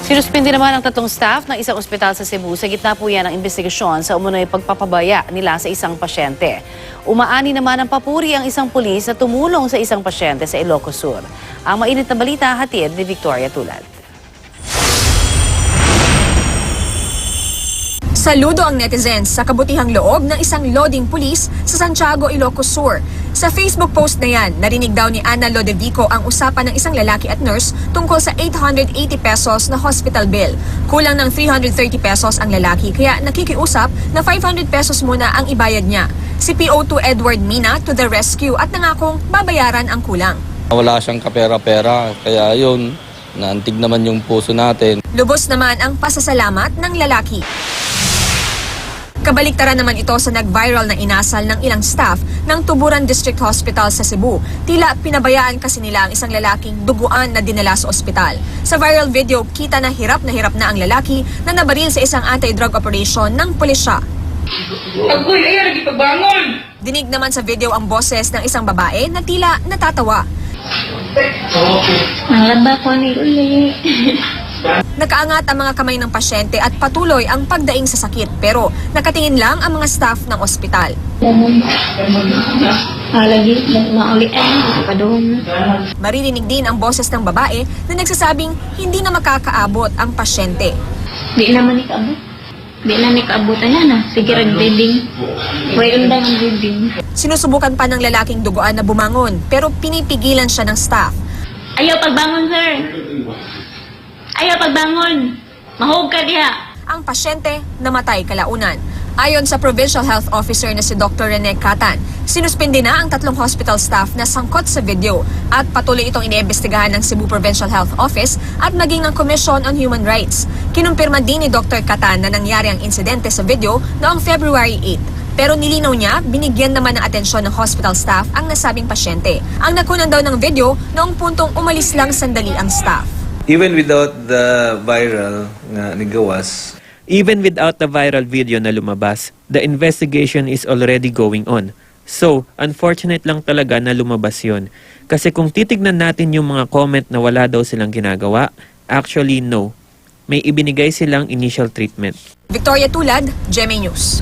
Sinuspindi naman ang 3 staff ng isang ospital sa Cebu. Sa gitna po yan ng investigasyon sa umunoy pagpapabaya nila sa isang pasyente. Umaani naman ng papuri ang isang pulis na tumulong sa isang pasyente sa Ilocos Sur. Ang mainit na balita hatid ni Victoria Tulad. Saludo ang netizens sa kabutihang loob ng isang loading police sa Santiago, Ilocos Sur. Sa Facebook post na yan, narinig daw ni Ana Lodevico ang usapan ng isang lalaki at nurse tungkol sa 880 pesos na hospital bill. Kulang ng 330 pesos ang lalaki kaya nakikiusap na 500 pesos muna ang ibayad niya. Si PO2 Edward Mina to the rescue at nangakong babayaran ang kulang. Wala siyang kapera-pera, kaya yun, naantig naman yung puso natin. Lubos naman ang pasasalamat ng lalaki. Kabaliktaran naman ito sa nag-viral na inasal ng ilang staff ng Tuburan District Hospital sa Cebu. Tila pinabayaan kasi nila ang isang lalaking duguan na dinala sa ospital. Sa viral video, kita na hirap na ang lalaki na nabaril sa isang anti-drug operation ng pulisya. Agoy, ayaw lagi pagbangon! Dinig naman sa video ang boses ng isang babae na tila natatawa. Malaba ko ni uli. Nakaangat ang mga kamay ng pasyente at patuloy ang pagdaing sa sakit pero nakatingin lang ang mga staff ng ospital. Lagi, maulian, pa doon. Maririnig din ang boses ng babae na nagsasabing hindi na makakaabot ang pasyente. Di naman ikaabot. Di na nikaabutan na na. Sige, rag-breathing. Way undang ang breathing. Sinusubukan pa ng lalaking duguan na bumangon pero pinipigilan siya ng staff. Ayaw pagbangon, sir. Ayaw pagbangon. Mahog ka diha. Ang pasyente namatay kalaunan. Ayon sa Provincial Health Officer na si Dr. Rene Catan, sinuspindi na ang 3 hospital staff na sangkot sa video at patuloy itong iniimbestigahan ng Cebu Provincial Health Office at maging ng Commission on Human Rights. Kinumpirma din ni Dr. Catan na nangyari ang insidente sa video noong February 8. Pero nilinaw niya, binigyan naman ng atensyon ng hospital staff ang nasabing pasyente. Ang nakunan daw ng video noong puntong umalis lang sandali ang staff. Even without the viral nga nigawas, Even without the viral video na lumabas, the investigation is already going on. So, unfortunate lang talaga na lumabas yun. Kasi kung titignan natin yung mga comment na wala daw silang ginagawa, actually no. May ibinigay silang initial treatment. Victoria Tulad, GMA News.